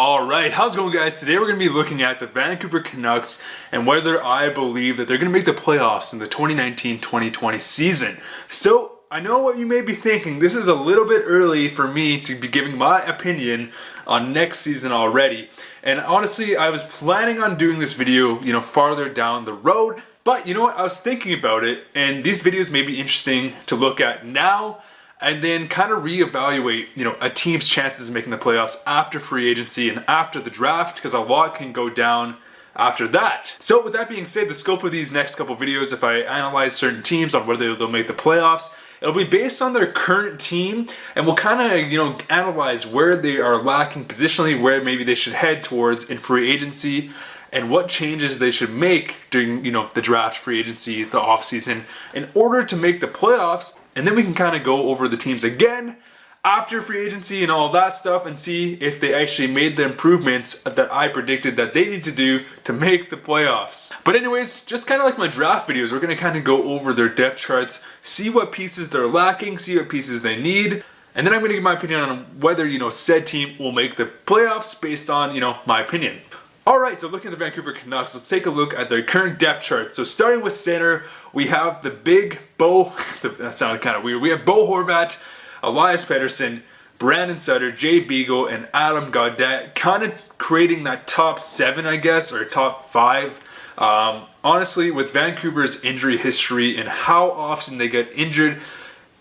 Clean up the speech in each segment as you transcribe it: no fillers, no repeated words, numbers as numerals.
Alright, how's it going, guys? Today we're going to be looking at the Vancouver Canucks and whether I believe that they're going to make the playoffs in the 2019-2020 season. So, I know what you may be thinking. This is a little bit early for me to be giving my opinion on next season already. And honestly, I was planning on doing this video, farther down the road. But you know what? I was thinking about it, and these videos may be interesting to look at now and then kind of reevaluate, a team's chances of making the playoffs after free agency and after the draft, because a lot can go down after that. So with that being said, the scope of these next couple videos, if I analyze certain teams on whether they'll make the playoffs, it'll be based on their current team, and we'll kind of, analyze where they are lacking positionally, where maybe they should head towards in free agency, and what changes they should make during, the draft, free agency, the offseason, in order to make the playoffs. And then we can kind of go over the teams again after free agency and all that stuff and see if they actually made the improvements that I predicted that they need to do to make the playoffs. But anyways, just kind of like my draft videos, we're going to kind of go over their depth charts, see what pieces they're lacking, see what pieces they need, and then I'm going to give my opinion on whether, said team will make the playoffs based on, my opinion. Alright, so looking at the Vancouver Canucks, let's take a look at their current depth chart. So starting with center, we have the big Bo, that sounded kind of weird, we have Bo Horvat, Elias Pettersson, Brandon Sutter, Jay Beagle, and Adam Gaudette, kind of creating that top 7, I guess, or top 5. Honestly, with Vancouver's injury history and how often they get injured,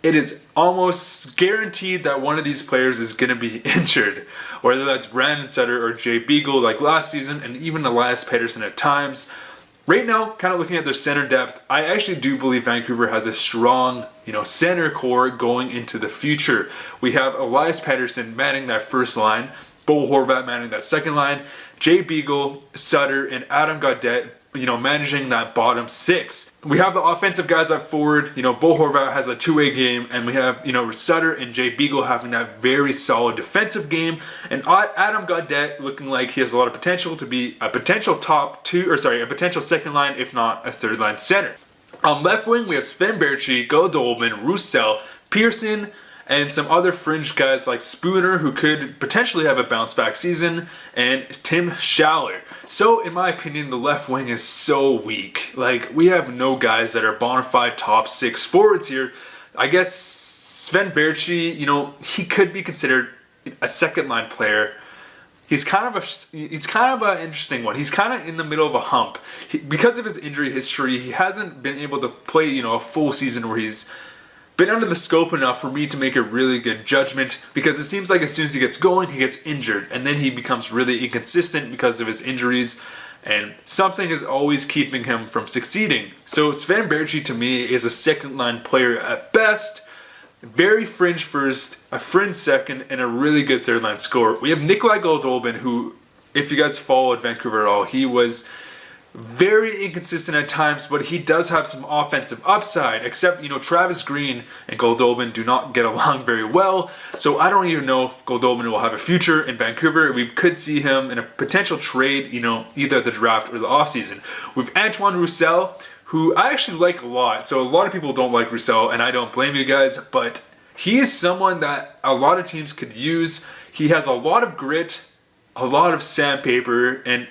it is almost guaranteed that one of these players is going to be injured. Whether that's Brandon Sutter or Jay Beagle like last season, and even Elias Pettersson at times. Right now, kind of looking at their center depth, I actually do believe Vancouver has a strong, center core going into the future. We have Elias Pettersson manning that first line, Bo Horvat manning that second line, Jay Beagle, Sutter, and Adam Gaudette, managing that bottom 6. We have the offensive guys up forward. Bo Horvat has a two-way game, and we have, Sutter and Jay Beagle having that very solid defensive game, and Adam Gaudette looking like he has a lot of potential to be a potential a potential second line, if not a third line center. On left wing, we have Sven Baertschi, Goldobin, Roussel, Pearson, and some other fringe guys like Spooner, who could potentially have a bounce-back season, and Tim Schaller. So, in my opinion, the left wing is so weak. Like, we have no guys that are bona fide top 6 forwards here. I guess Sven Baertschi, he could be considered a second-line player. He's kind of an interesting one. He's kind of in the middle of a hump. Because of his injury history, he hasn't been able to play, a full season where he's been under the scope enough for me to make a really good judgment, because it seems like as soon as he gets going, he gets injured, and then he becomes really inconsistent because of his injuries, and something is always keeping him from succeeding. So Sven Baertschi to me is a second line player at best, very fringe first, a fringe second, and a really good third line scorer. We have Nikolai Goldobin, who, if you guys followed Vancouver at all, he was very inconsistent at times, but he does have some offensive upside, except, Travis Green and Goldobin do not get along very well, so I don't even know if Goldobin will have a future in Vancouver. We could see him in a potential trade, either the draft or the offseason. With Antoine Roussel, who I actually like a lot, so a lot of people don't like Roussel, and I don't blame you guys, but he is someone that a lot of teams could use. He has a lot of grit, a lot of sandpaper, and,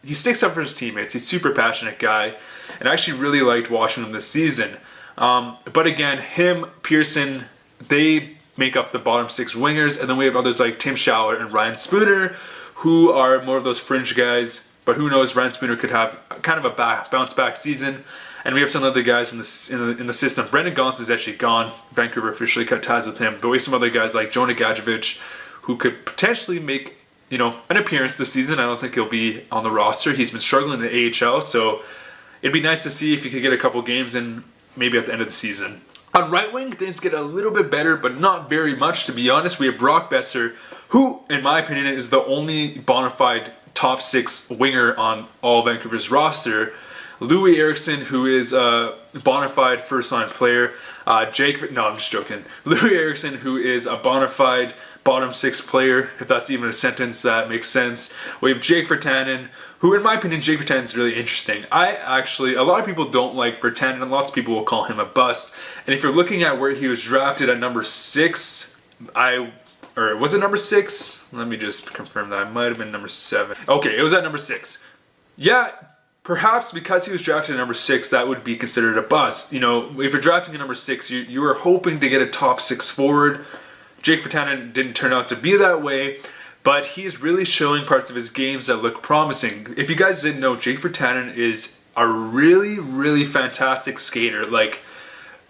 he sticks up for his teammates. He's a super passionate guy, and I actually really liked watching him this season. But again, him, Pearson, they make up the bottom 6 wingers, and then we have others like Tim Schaller and Ryan Spooner, who are more of those fringe guys. But who knows? Ryan Spooner could have kind of a bounce-back season, and we have some other guys in the system. Brendan Gaunce is actually gone. Vancouver officially cut ties with him, but we have some other guys like Jonah Gadjevich, who could potentially make an appearance this season. I don't think he'll be on the roster. He's been struggling in the AHL, so it'd be nice to see if he could get a couple games in maybe at the end of the season. On right wing, things get a little bit better, but not very much, to be honest. We have Brock Boeser, who, in my opinion, is the only bona fide top 6 winger on all Vancouver's roster. Louis Eriksson, who is a bona fide first-line player. I'm just joking. Louis Eriksson, who is a bona fide bottom 6 player, if that's even a sentence that makes sense. We have Jake Virtanen, who, in my opinion, Jake Virtanen is really interesting. A lot of people don't like Virtanen, and lots of people will call him a bust. And if you're looking at where he was drafted at number 6, or was it number 6? Let me just confirm that. It might have been number 7. Okay, it was at number 6. Yeah, perhaps because he was drafted at number 6, that would be considered a bust. You know, if you're drafting at number 6, you were hoping to get a top 6 forward. Jake Virtanen didn't turn out to be that way, but he's really showing parts of his games that look promising. If you guys didn't know, Jake Virtanen is a really, really fantastic skater. Like,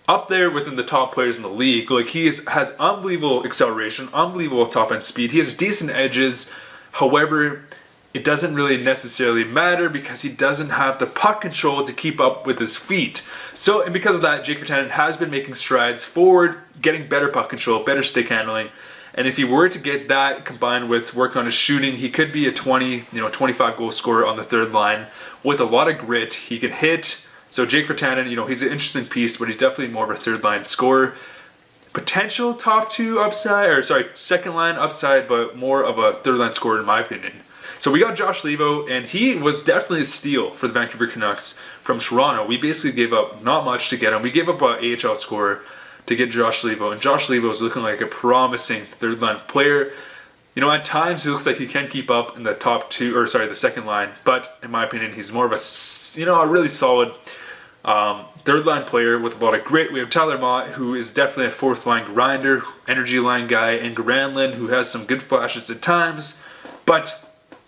up there within the top players in the league. Like, has unbelievable acceleration, unbelievable top end speed. He has decent edges. However, it doesn't really necessarily matter because he doesn't have the puck control to keep up with his feet. So, and because of that, Jake Virtanen has been making strides forward, getting better puck control, better stick handling. And if he were to get that combined with work on his shooting, he could be a 25 goal scorer on the third line with a lot of grit. He can hit. So Jake Virtanen, he's an interesting piece, but he's definitely more of a third line scorer. Potential top 2 upside, second line upside, but more of a third line scorer in my opinion. So we got Josh Leivo, and he was definitely a steal for the Vancouver Canucks from Toronto. We basically gave up not much to get him. We gave up an AHL scorer to get Josh Leivo, and Josh Leivo is looking like a promising third line player. At times he looks like he can keep up in the the second line, but in my opinion, he's more of a really solid third line player with a lot of grit. We have Tyler Mott, who is definitely a fourth line grinder, energy line guy, and Granlund, who has some good flashes at times, but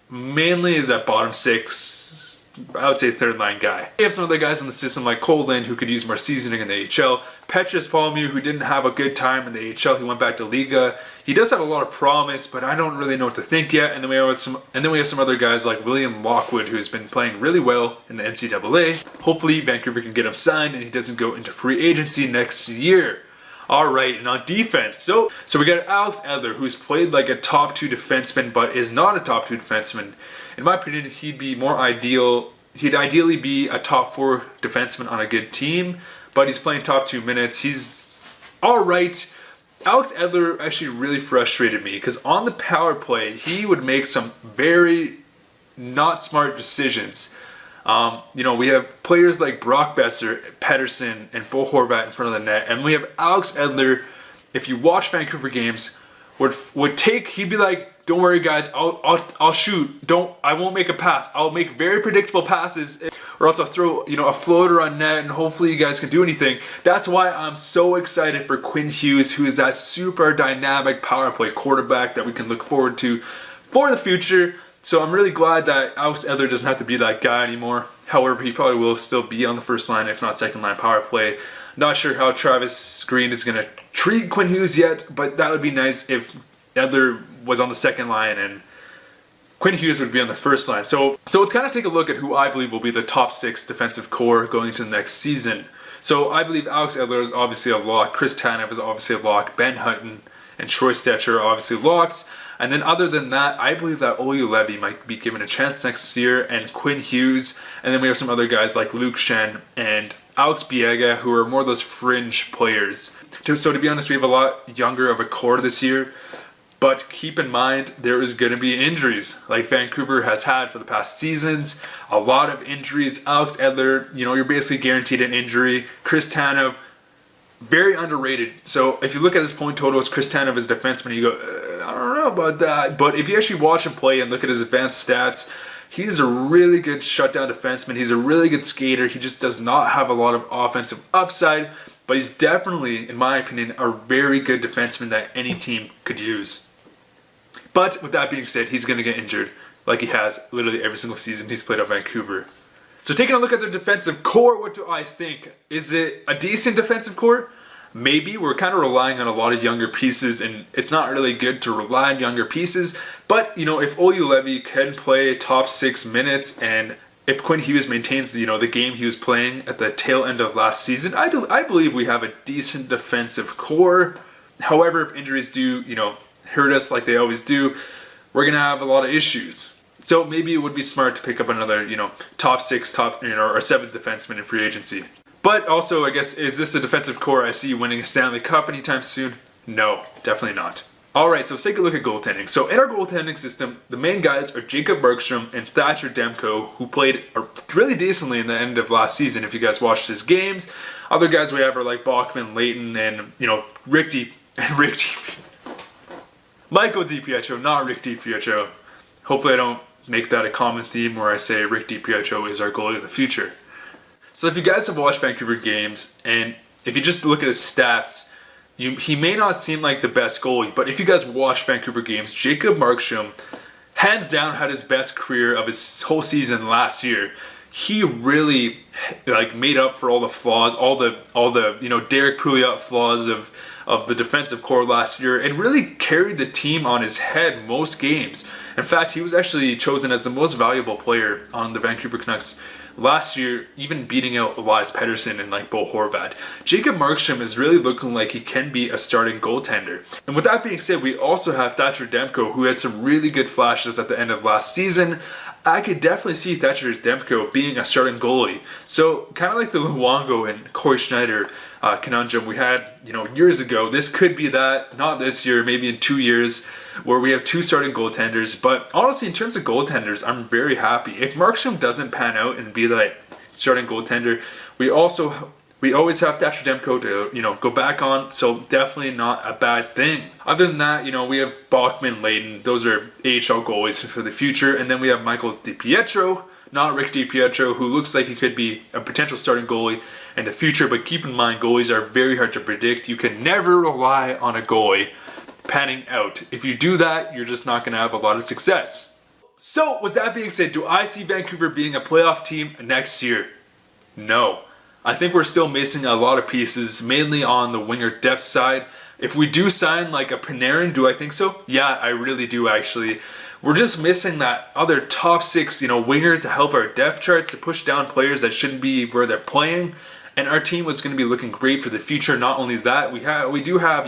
mainly is at bottom 6, I would say third line guy. We have some other guys in the system like Cole Lind, who could use more seasoning in the AHL. Petrus Palmiu, who didn't have a good time in the AHL, he went back to Liga. He does have a lot of promise, but I don't really know what to think yet. And then we have some other guys like William Lockwood, who's been playing really well in the NCAA. Hopefully Vancouver can get him signed and he doesn't go into free agency next year. Alright, and on defense, so we got Alex Edler, who's played like a top 2 defenseman, but is not a top 2 defenseman. In my opinion, he'd ideally be a top 4 defenseman on a good team, but he's playing top 2 minutes. He's alright. Alex Edler actually really frustrated me, because on the power play, he would make some very not smart decisions. We have players like Brock Boeser, Pettersson, and Bo Horvat in front of the net, and we have Alex Edler. If you watch Vancouver games, he'd be like, "Don't worry, guys, I'll shoot. I won't make a pass. I'll make very predictable passes, or else I'll throw a floater on net, and hopefully you guys can do anything." That's why I'm so excited for Quin Hughes, who is that super dynamic power play quarterback that we can look forward to for the future. So I'm really glad that Alex Edler doesn't have to be that guy anymore. However, he probably will still be on the first line, if not second line power play. Not sure how Travis Green is going to treat Quin Hughes yet, but that would be nice if Edler was on the second line and Quin Hughes would be on the first line. So let's kind of take a look at who I believe will be the top 6 defensive core going into the next season. So I believe Alex Edler is obviously a lock. Chris Tanev is obviously a lock. Ben Hutton and Troy Stecher are obviously locks. And then other than that, I believe that Olli Levy might be given a chance next year, and Quin Hughes. And then we have some other guys like Luke Shen and Alex Biega, who are more of those fringe players. So to be honest, we have a lot younger of a core this year. But keep in mind, there is going to be injuries like Vancouver has had for the past seasons. A lot of injuries. Alex Edler, you're basically guaranteed an injury. Chris Tanev, very underrated. So if you look at his point totals, Chris Tanev is a defenseman, you go, I don't know about that. But if you actually watch him play and look at his advanced stats, he's a really good shutdown defenseman. He's a really good skater. He just does not have a lot of offensive upside. But he's definitely, in my opinion, a very good defenseman that any team could use. But with that being said, he's going to get injured like he has literally every single season he's played at Vancouver. So taking a look at their defensive core, what do I think? Is it a decent defensive core? Maybe. We're kind of relying on a lot of younger pieces, and it's not really good to rely on younger pieces. But, if Olli Levy can play top 6 minutes, and if Quin Hughes maintains the game he was playing at the tail end of last season, I believe we have a decent defensive core. However, if injuries do, hurt us like they always do, we're going to have a lot of issues. So maybe it would be smart to pick up another, top 6, or 7th defenseman in free agency. But also, I guess, is this a defensive core I see winning a Stanley Cup anytime soon? No, definitely not. Alright, so let's take a look at goaltending. So in our goaltending system, the main guys are Jacob Bergstrom and Thatcher Demko, who played really decently in the end of last season, if you guys watched his games. Other guys we have are like Bachman, Layton, and, Rick Michael DiPietro, not Rick DiPietro. Hopefully I don't make that a common theme where I say Rick DiPietro is our goalie of the future. So if you guys have watched Vancouver games, and if you just look at his stats, he may not seem like the best goalie, but if you guys watch Vancouver games, Jacob Markstrom hands down had his best career of his whole season last year. He really made up for all the flaws, all the Derek Pouliot flaws of the defensive core last year, and really carried the team on his head most games. In fact, he was actually chosen as the most valuable player on the Vancouver Canucks last year, even beating out Elias Pettersson and Bo Horvat. Jacob Markstrom is really looking like he can be a starting goaltender. And with that being said, we also have Thatcher Demko, who had some really good flashes at the end of last season. I could definitely see Thatcher Demko being a starting goalie. So kind of like the Luongo and Corey Schneider conundrum we had years ago. This could be that, not this year, maybe in 2 years, where we have two starting goaltenders. But honestly, in terms of goaltenders, I'm very happy. If Markstrom doesn't pan out and be that starting goaltender, we always have Thatcher Demko to go back on, so definitely not a bad thing. Other than that, we have Bachman, Layton. Those are AHL goalies for the future, and then we have Michael DiPietro, not Rick DiPietro, who looks like he could be a potential starting goalie in the future. But keep in mind, goalies are very hard to predict. You can never rely on a goalie panning out. If you do that, you're just not going to have a lot of success. So with that being said, do I see Vancouver being a playoff team next year? No. I think we're still missing a lot of pieces, mainly on the winger depth side. If we do sign a Panarin, do I think so? Yeah, I really do actually. We're just missing that other top six, winger to help our depth charts, to push down players that shouldn't be where they're playing. And our team was going to be looking great for the future. Not only that, we do have,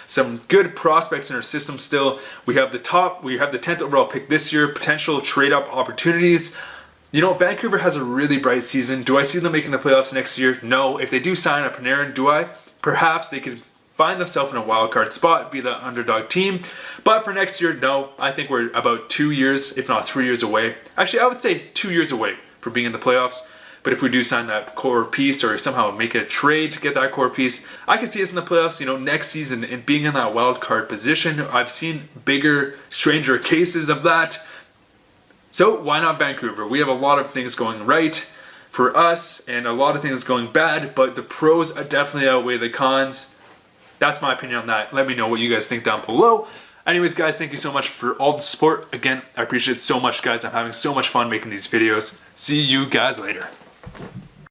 some good prospects in our system still. We have the 10th overall pick this year, potential trade-up opportunities. Vancouver has a really bright season. Do I see them making the playoffs next year? No. If they do sign a Panarin, do I? Perhaps they could find themselves in a wild card spot, be the underdog team. But for next year, no. I think we're about 2 years, if not 3 years away. Actually, I would say 2 years away from being in the playoffs. But if we do sign that core piece or somehow make a trade to get that core piece, I could see us in the playoffs, next season and being in that wild card position. I've seen bigger, stranger cases of that. So why not Vancouver? We have a lot of things going right for us and a lot of things going bad, but the pros definitely outweigh the cons. That's my opinion on that. Let me know what you guys think down below. Anyways, guys, thank you so much for all the support. Again, I appreciate it so much, guys. I'm having so much fun making these videos. See you guys later.